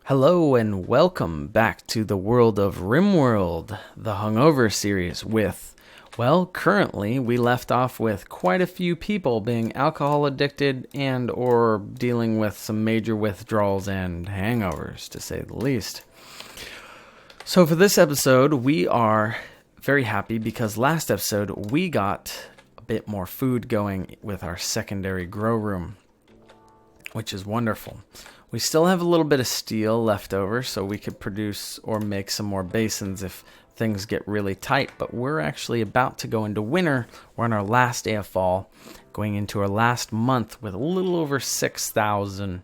Hello and welcome back to the world of RimWorld, the Hungover series currently we left off with quite a few people being alcohol addicted and or dealing with some major withdrawals and hangovers, to say the least. So for this episode, we are very happy because last episode we got a bit more food going with our secondary grow room, which is wonderful. We still have a little bit of steel left over, so we could produce or make some more basins if things get really tight. But we're actually about to go into winter. We're on our last day of fall, going into our last month with a little over 6,000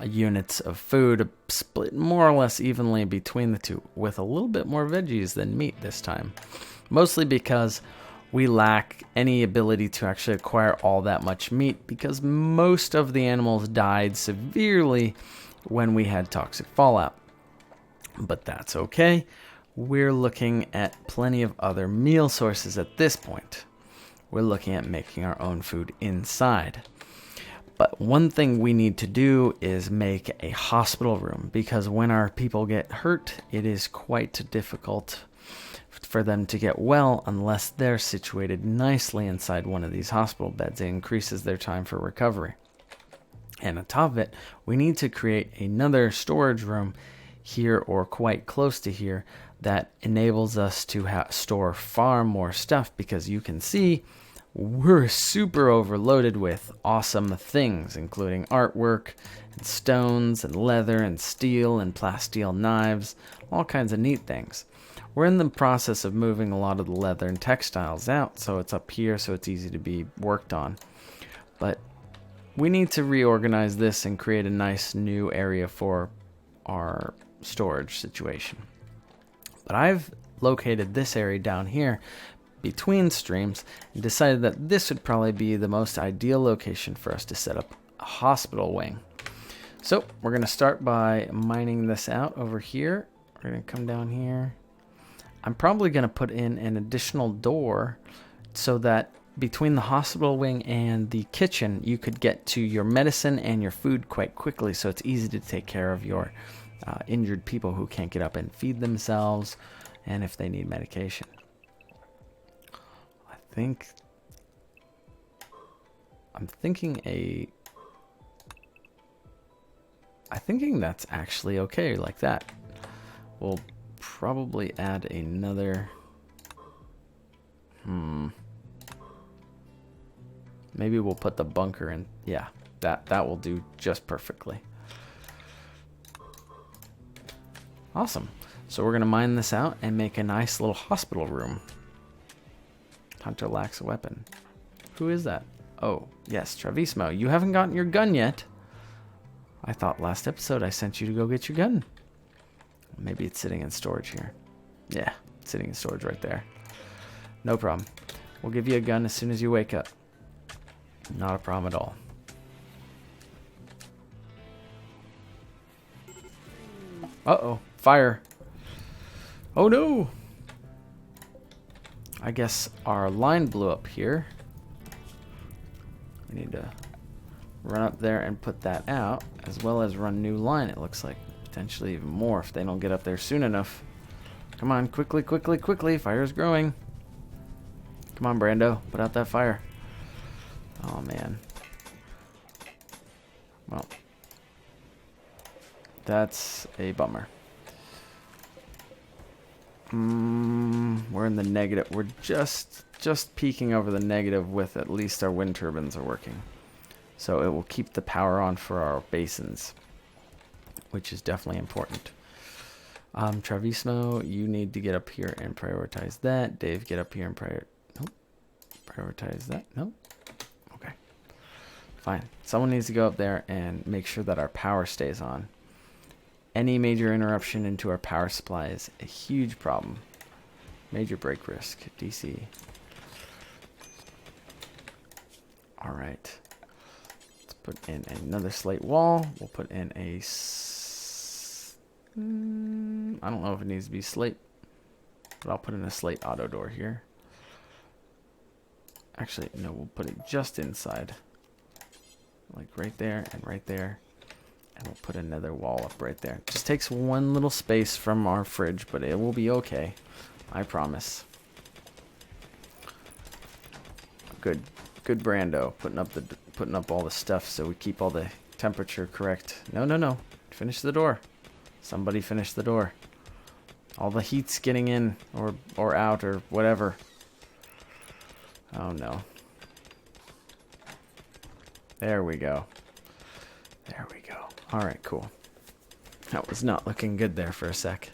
units of food, split more or less evenly between the two, with a little bit more veggies than meat this time. Mostly because we lack any ability to actually acquire all that much meat because most of the animals died severely when we had toxic fallout. But that's okay. We're looking at plenty of other meal sources at this point. We're looking at making our own food inside. But one thing we need to do is make a hospital room because when our people get hurt, it is quite difficult for them to get well unless they're situated nicely inside one of these hospital beds. It increases their time for recovery. And on top of it, we need to create another storage room here or quite close to here that enables us to store far more stuff because you can see we're super overloaded with awesome things, including artwork and stones and leather and steel and plasteel knives, all kinds of neat things. We're in the process of moving a lot of the leather and textiles out, so it's up here so it's easy to be worked on. But we need to reorganize this and create a nice new area for our storage situation. But I've located this area down here between streams and decided that this would probably be the most ideal location for us to set up a hospital wing. So we're going to start by mining this out over here. We're going to come down here. I'm probably going to put in an additional door so that between the hospital wing and the kitchen, you could get to your medicine and your food quite quickly. So it's easy to take care of your injured people who can't get up and feed themselves and if they need medication. I'm thinking that's actually okay like that. We'll probably add another maybe we'll put the bunker in. Yeah, that will do just perfectly. Awesome. So we're gonna mine this out and make a nice little hospital room. Hunter lacks a weapon. Who is that? Oh yes, Travismo. You haven't gotten your gun yet. I thought last episode I sent you to go get your gun. Maybe it's sitting in storage here. Yeah, it's sitting in storage right there. No problem. We'll give you a gun as soon as you wake up. Not a problem at all. Uh-oh, fire. Oh no! I guess our line blew up here. We need to run up there and put that out, as well as run new line, it looks like. Potentially even more if they don't get up there soon enough. Come on, quickly, quickly, quickly. Fire's growing. Come on, Brando. Put out that fire. Oh, man. Well, that's a bummer. We're in the negative. We're just peeking over the negative with at least our wind turbines are working. So it will keep the power on for our basins, which is definitely important. Travismo, you need to get up here and prioritize that. Dave, get up here and prioritize that. Nope. Okay. Fine. Someone needs to go up there and make sure that our power stays on. Any major interruption into our power supply is a huge problem. Major break risk. DC. All right. Let's put in another slate wall. We'll put in a I don't know if it needs to be slate, but I'll put in a slate auto door here. Actually, no, we'll put it just inside. Like right there and right there. And we'll put another wall up right there. Just takes one little space from our fridge, but it will be okay. I promise. Good Brando, putting up all the stuff so we keep all the temperature correct. No. Finish the door. Somebody finish the door. All the heat's getting in or out or whatever. Oh no. There we go. There we go. All right, cool. That was not looking good there for a sec.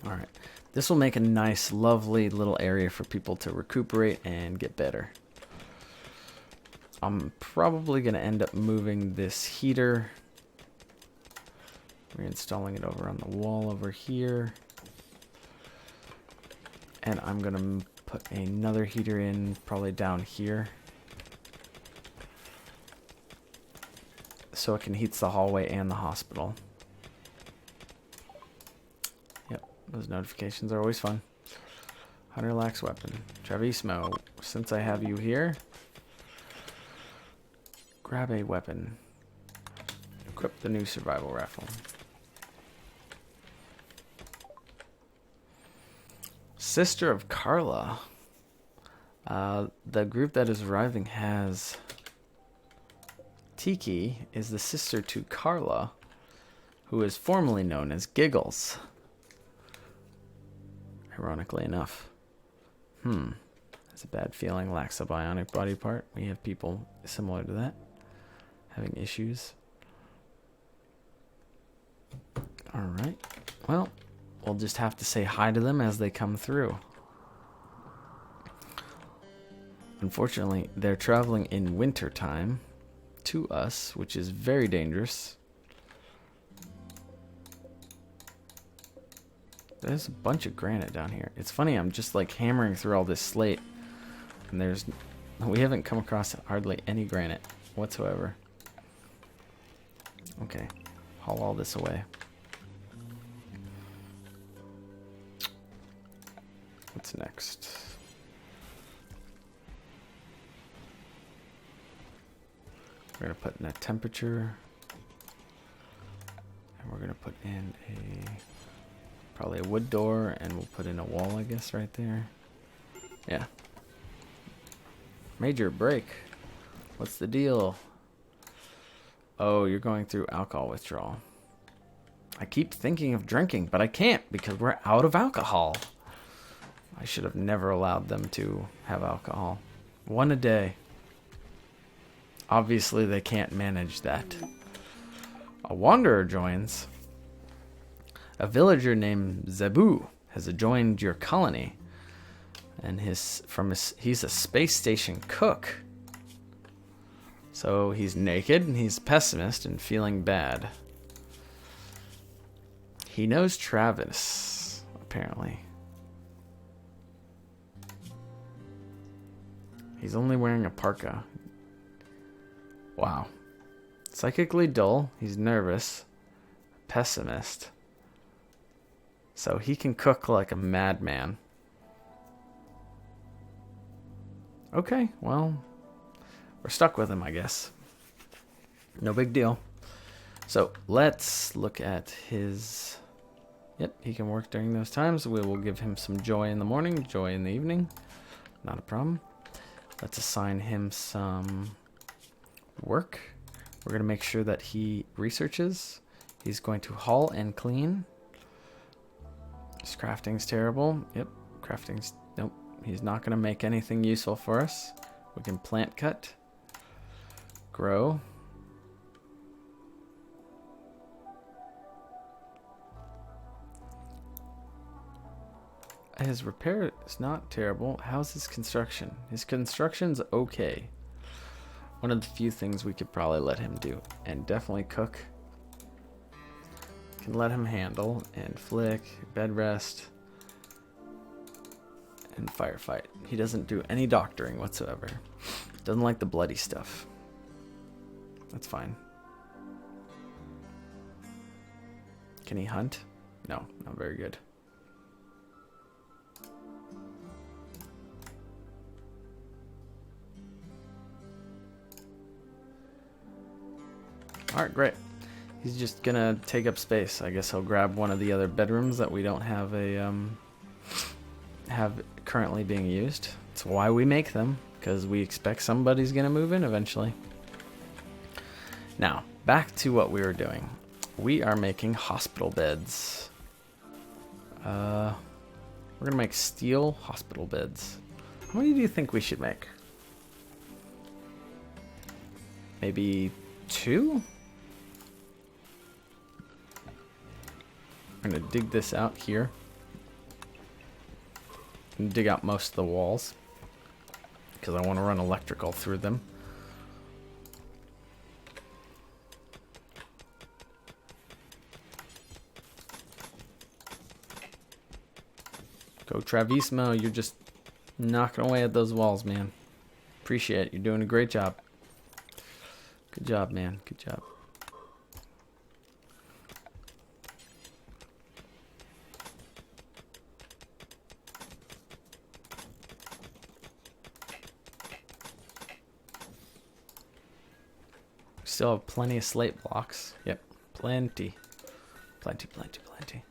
All right. This will make a nice, lovely little area for people to recuperate and get better. I'm probably going to end up moving this heater. Reinstalling it over on the wall over here. And I'm going to put another heater in probably down here. So it can heat the hallway and the hospital. Those notifications are always fun. Hunter lacks weapon. Travismo, since I have you here, grab a weapon. Equip the new survival rifle. Sister of Carla. The group that is arriving has... Tiki is the sister to Carla, who is formerly known as Giggles. Ironically enough. That's a bad feeling. Lacks a bionic body part. We have people similar to that having issues. Alright. Well, we'll just have to say hi to them as they come through. Unfortunately, they're traveling in winter time to us, which is very dangerous. There's a bunch of granite down here. It's funny, I'm just like hammering through all this slate, and we haven't come across hardly any granite whatsoever. Okay, haul all this away. What's next? We're gonna put in a temperature, and we're gonna put in probably a wood door, and we'll put in a wall, I guess, right there. Yeah. Major break. What's the deal? Oh, you're going through alcohol withdrawal. I keep thinking of drinking, but I can't because we're out of alcohol. I should have never allowed them to have alcohol. One a day. Obviously, they can't manage that. A wanderer joins. A villager named Zebu has joined your colony, and he's a space station cook. So he's naked, and he's a pessimist and feeling bad. He knows Travis, apparently. He's only wearing a parka. Wow. Psychically dull, he's nervous, pessimist. So he can cook like a madman. Okay, well, we're stuck with him, I guess. No big deal. So let's look at his... Yep, he can work during those times. We will give him some joy in the morning, joy in the evening. Not a problem. Let's assign him some work. We're going to make sure that he researches. He's going to haul and clean. His crafting's terrible. Yep, crafting's... Nope, he's not going to make anything useful for us. We can plant cut. Grow. His repair is not terrible. How's his construction? His construction's okay. One of the few things we could probably let him do. And definitely cook. Can let him handle and flick, bed rest, and firefight. He doesn't do any doctoring whatsoever. Doesn't like the bloody stuff. That's fine. Can he hunt? No, not very good. Alright, great. He's just gonna take up space. I guess he'll grab one of the other bedrooms that we don't have have currently being used. It's why we make them, because we expect somebody's gonna move in eventually. Now, back to what we were doing. We are making hospital beds. We're gonna make steel hospital beds. How many do you think we should make? Maybe 2? I'm gonna dig this out here. And dig out most of the walls, because I want to run electrical through them. Go Travismo, you're just knocking away at those walls, man. Appreciate it. You're doing a great job. Good job, man. Good job. Still have plenty of slate blocks. Yep, plenty. Plenty, plenty, plenty.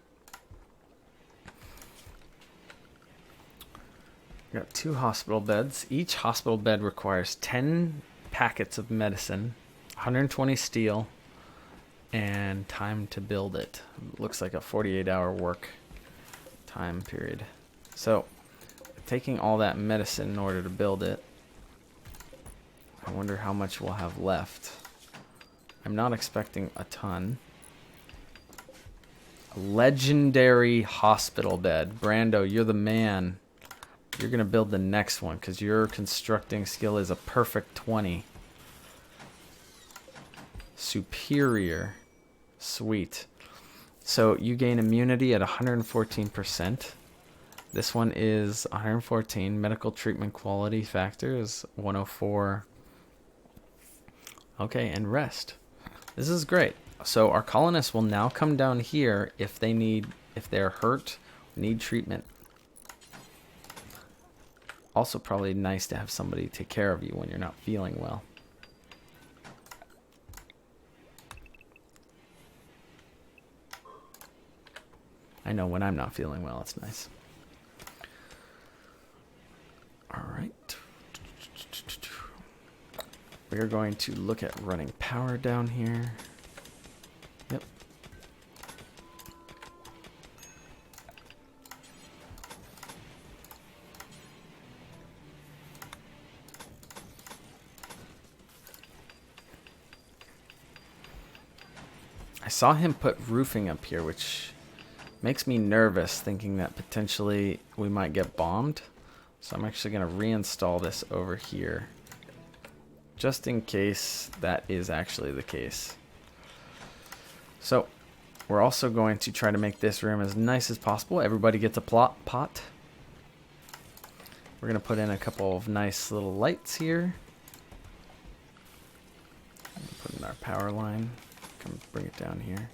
We got 2 hospital beds. Each hospital bed requires 10 packets of medicine, 120 steel, and time to build it. Looks like a 48-hour work time period. So, taking all that medicine in order to build it, I wonder how much we'll have left. I'm not expecting a ton. A legendary hospital bed. Brando, you're the man. You're going to build the next one because your constructing skill is a perfect 20. Superior. Sweet. So you gain immunity at 114%. This one is 114. Medical treatment quality factor is 104. Okay, and rest. This is great. So our colonists will now come down here if they're hurt, need treatment. Also probably nice to have somebody take care of you when you're not feeling well. I know when I'm not feeling well, it's nice. All right. We're going to look at running power down here. Yep. I saw him put roofing up here, which makes me nervous, thinking that potentially we might get bombed. So I'm actually going to reinstall this over here, just in case that is actually the case. So we're also going to try to make this room as nice as possible. Everybody gets a plot pot. We're going to put in a couple of nice little lights here. Put in our power line. Come bring it down here.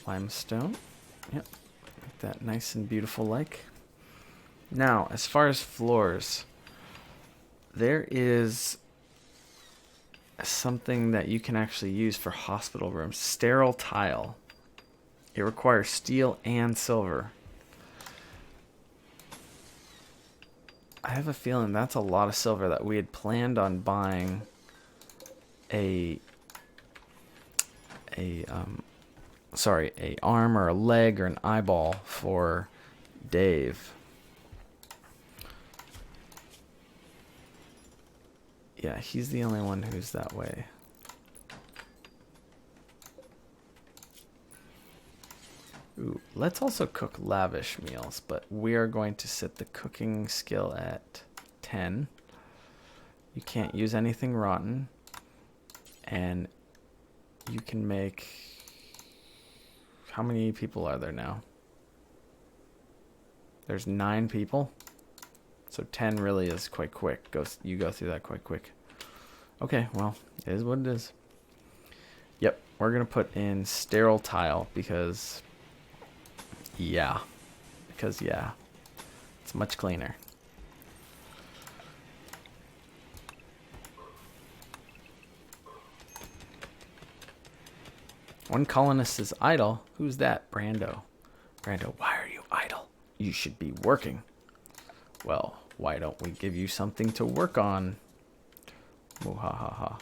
Limestone. Yep. Make that nice and beautiful like. Now, as far as floors, there is something that you can actually use for hospital rooms. Sterile tile. It requires steel and silver. I have a feeling that's a lot of silver that we had planned on buying a arm or a leg or an eyeball for Dave. Yeah, he's the only one who's that way. Ooh, let's also cook lavish meals, but we are going to set the cooking skill at 10. You can't use anything rotten. And you can make... How many people are there now? There's 9 people. So 10 really is quite quick. You go through that quite quick. Okay, well, it is what it is. Yep, we're going to put in sterile tile because... yeah. Because, yeah. It's much cleaner. One colonist is idle. Who's that? Brando. Brando, why are you idle? You should be working. Well, why don't we give you something to work on? Muhahaha.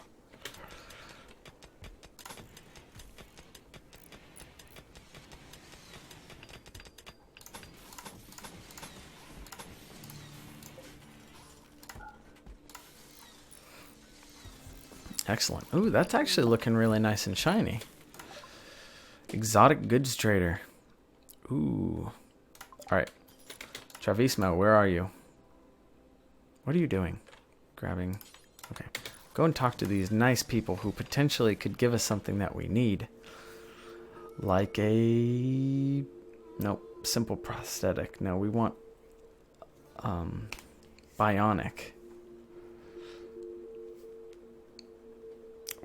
Excellent. Ooh, that's actually looking really nice and shiny. Exotic goods trader. Ooh. Alright. Travismo, where are you? What are you doing? Grabbing. Okay. Go and talk to these nice people who potentially could give us something that we need. Like a... Nope. Simple prosthetic. No, we want... bionic.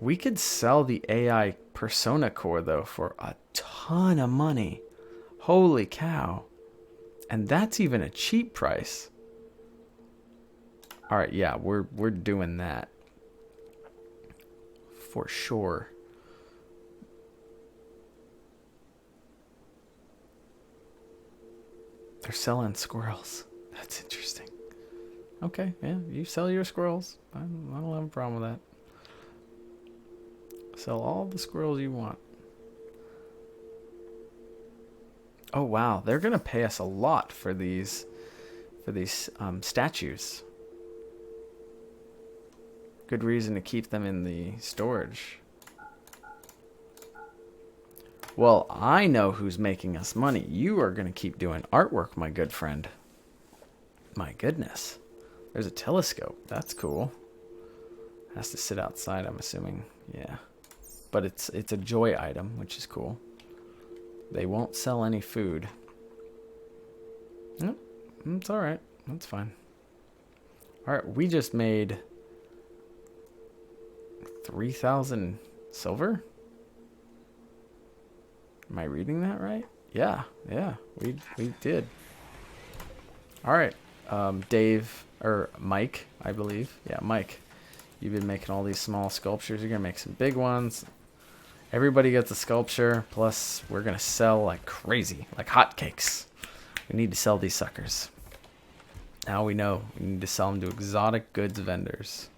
We could sell the AI Persona Core, though, for a ton of money. Holy cow. And that's even a cheap price. Alright, yeah, we're doing that. For sure. They're selling squirrels. That's interesting. Okay, yeah, you sell your squirrels. I don't have a problem with that. Sell all the squirrels you want. Oh wow, they're gonna pay us a lot for these statues. Good reason to keep them in the storage. Well, I know who's making us money. You are gonna keep doing artwork, my good friend. My goodness. There's a telescope. That's cool. Has to sit outside, I'm assuming. Yeah. But it's a joy item, which is cool. They won't sell any food. Nope. It's alright. That's fine. Alright, we just made 3,000 silver? Am I reading that right? Yeah, we did. Alright, Dave, or Mike, I believe. Yeah, Mike. You've been making all these small sculptures. You're going to make some big ones. Everybody gets a sculpture, plus we're going to sell like crazy, like hotcakes. We need to sell these suckers. Now we know. We need to sell them to exotic goods vendors.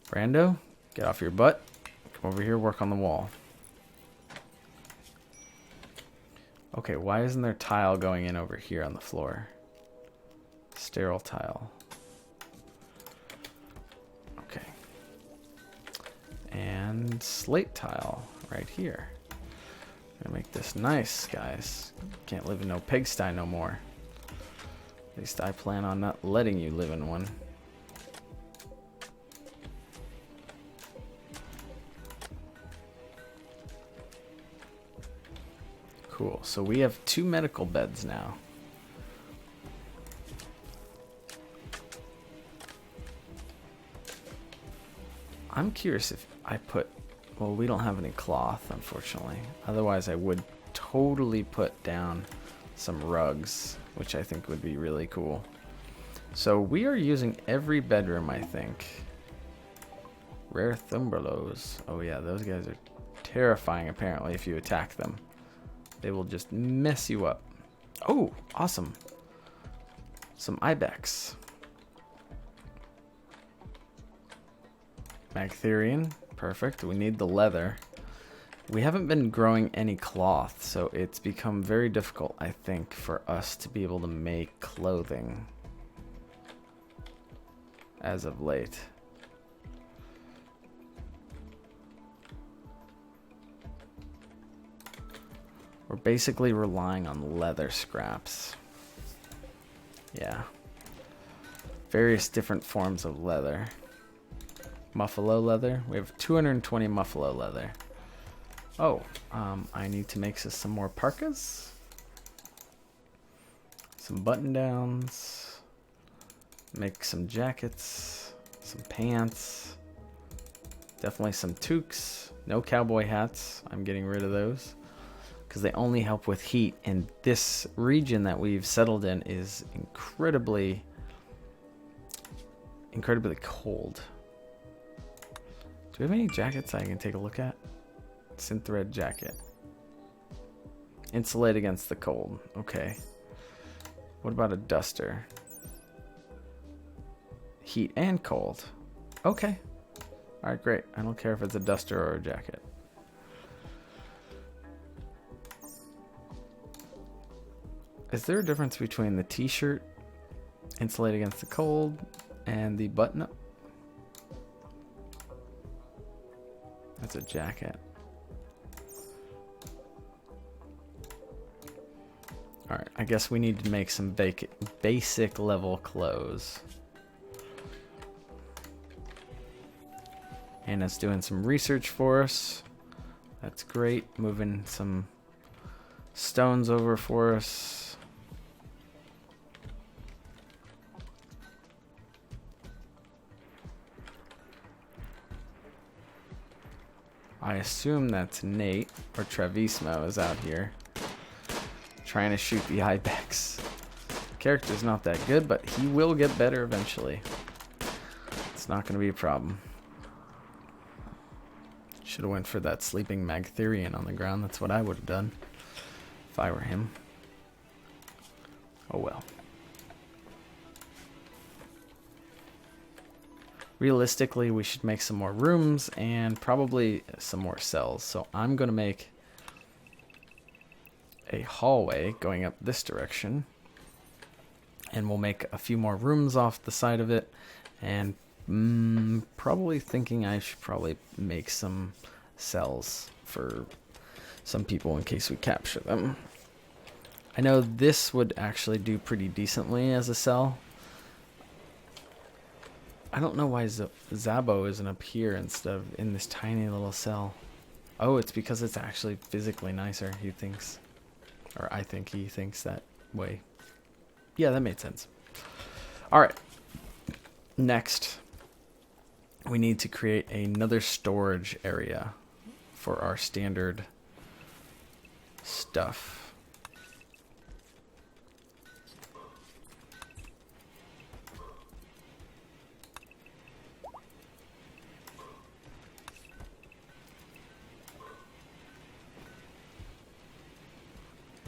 Brando, get off your butt. Come over here, work on the wall. Okay, why isn't there tile going in over here on the floor? Sterile tile. Okay. And slate tile right here. Gonna make this nice, guys. Can't live in no pigsty no more. At least I plan on not letting you live in one. Cool. So we have 2 medical beds now. I'm curious if I put... Well, we don't have any cloth, unfortunately. Otherwise, I would totally put down some rugs, which I think would be really cool. So we are using every bedroom, I think. Rare Thumberlos. Oh yeah, those guys are terrifying, apparently, if you attack them. They will just mess you up. Oh, awesome. Some ibex. Magtherian. Perfect. We need the leather. We haven't been growing any cloth, so it's become very difficult, I think, for us to be able to make clothing as of late. We're basically relying on leather scraps. Yeah. Various different forms of leather. Muffalo leather. We have 220 muffalo leather. Oh, I need to make some more parkas. Some button downs. Make some jackets. Some pants. Definitely some toques. No cowboy hats. I'm getting rid of those, because they only help with heat, and this region that we've settled in is incredibly cold. Do we have any jackets I can take a look at? Synthread jacket. Insulate against the cold. Okay. What about a duster? Heat and cold. Okay. Alright, great. I don't care if it's a duster or a jacket. Is there a difference between the t-shirt, insulate against the cold, and the button-up? That's a jacket. Alright, I guess we need to make some basic level clothes. Anna's doing some research for us. That's great. Moving some stones over for us. I assume that's Nate, or Travismo is out here trying to shoot the ibex. Character's not that good, but he will get better eventually. It's not going to be a problem. Should have went for that sleeping Magtherian on the ground. That's what I would have done if I were him. Oh well. Realistically, we should make some more rooms and probably some more cells. So I'm going to make a hallway going up this direction. And we'll make a few more rooms off the side of it. And probably thinking I should probably make some cells for some people in case we capture them. I know this would actually do pretty decently as a cell. I don't know why Zabo isn't up here instead of in this tiny little cell. Oh, it's because it's actually physically nicer, he thinks. Or I think he thinks that way. Yeah, that made sense. Alright. Next, we need to create another storage area for our standard stuff.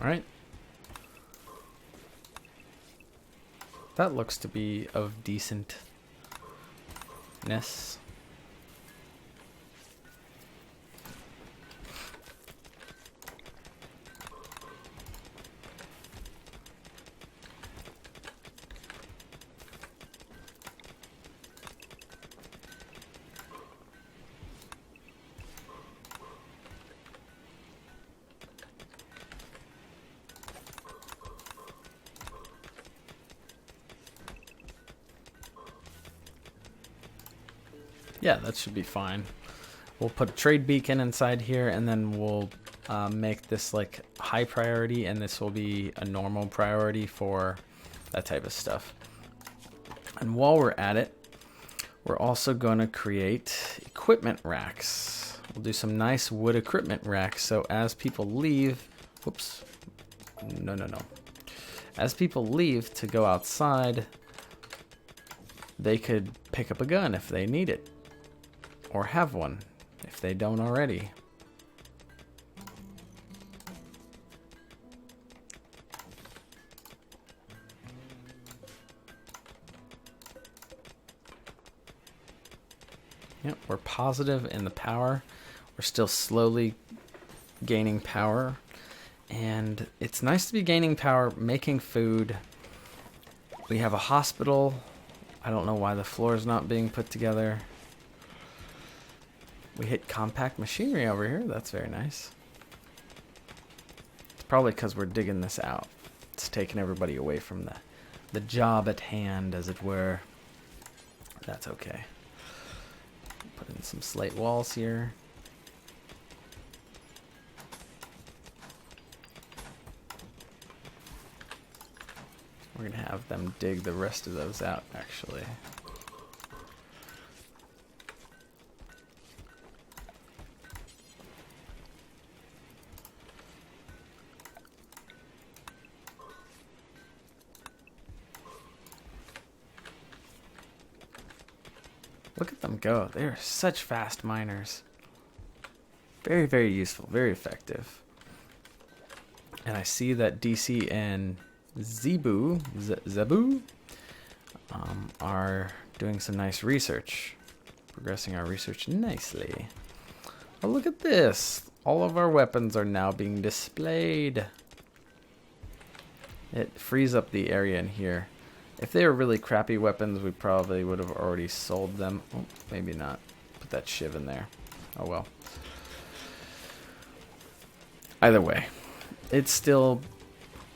Alright. That looks to be of decentness. Yeah, that should be fine. We'll put a trade beacon inside here, and then we'll make this like high priority, and this will be a normal priority for that type of stuff. And while we're at it, we're also going to create equipment racks. We'll do some nice wood equipment racks, so as people leave, whoops, no. As people leave to go outside, they could pick up a gun if they need it. Or have one, if they don't already. Yep, we're positive in the power. We're still slowly gaining power. And it's nice to be gaining power, making food. We have a hospital. I don't know why the floor is not being put together. We hit compact machinery over here. That's very nice. It's probably because we're digging this out. It's taking everybody away from the job at hand, as it were. That's okay. Put in some slate walls here. We're going to have them dig the rest of those out, actually. Look at them go. They're such fast miners. Very, very useful. Very effective. And I see that DC and Zebu are doing some nice research. Progressing our research nicely. Oh, look at this. All of our weapons are now being displayed. It frees up the area in here. If they were really crappy weapons, we probably would have already sold them. Oh, maybe not. Put that shiv in there. Oh well. Either way, it's still,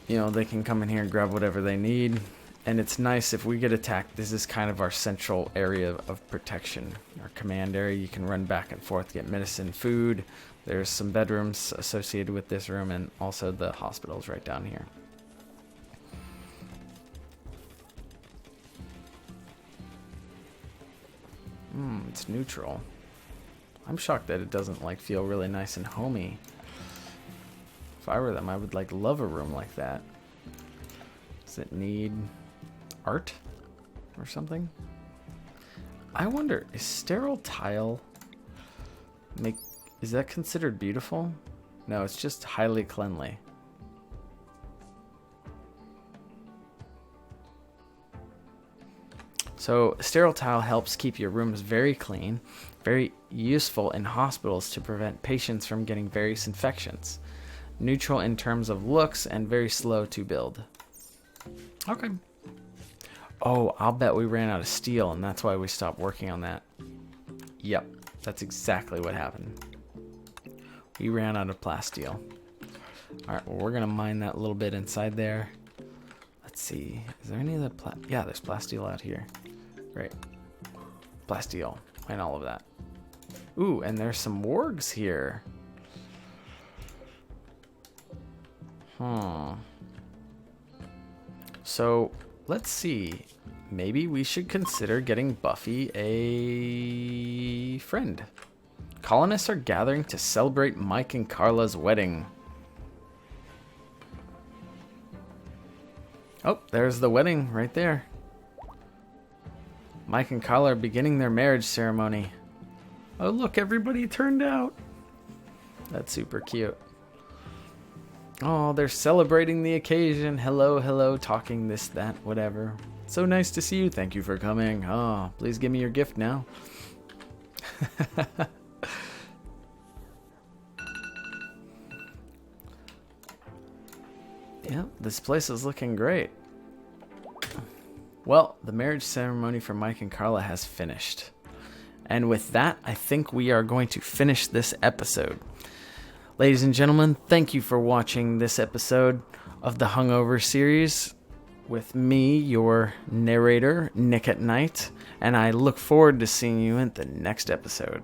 they can come in here and grab whatever they need. And it's nice if we get attacked. This is kind of our central area of protection. Our command area. You can run back and forth, get medicine, food. There's some bedrooms associated with this room, and also the hospital's right down here. It's neutral. I'm shocked that it doesn't feel really nice and homey. If I were them, I would love a room like that. Does it need art or something? I wonder, is sterile tile is that considered beautiful? No, it's just highly cleanly. So sterile tile helps keep your rooms very clean, very useful in hospitals to prevent patients from getting various infections. Neutral in terms of looks and very slow to build. Okay. Oh, I'll bet we ran out of steel and that's why we stopped working on that. Yep, that's exactly what happened. We ran out of plasteel. Alright, well we're going to mine that little bit inside there. Let's see. Is there any of the yeah, there's plasteel out here. Great. Plasteel. And all of that. Ooh, and there's some wargs here. So, let's see. Maybe we should consider getting Buffy a friend. Colonists are gathering to celebrate Mike and Carla's wedding. Oh, there's the wedding right there. Mike and Carla are beginning their marriage ceremony. Oh, look, everybody turned out. That's super cute. Oh, they're celebrating the occasion. Hello, hello, talking this, that, whatever. So nice to see you. Thank you for coming. Oh, please give me your gift now. Yep, this place is looking great. Well, the marriage ceremony for Mike and Carla has finished. And with that, I think we are going to finish this episode. Ladies and gentlemen, thank you for watching this episode of the Hungover series with me, your narrator, Nick at Night, and I look forward to seeing you in the next episode.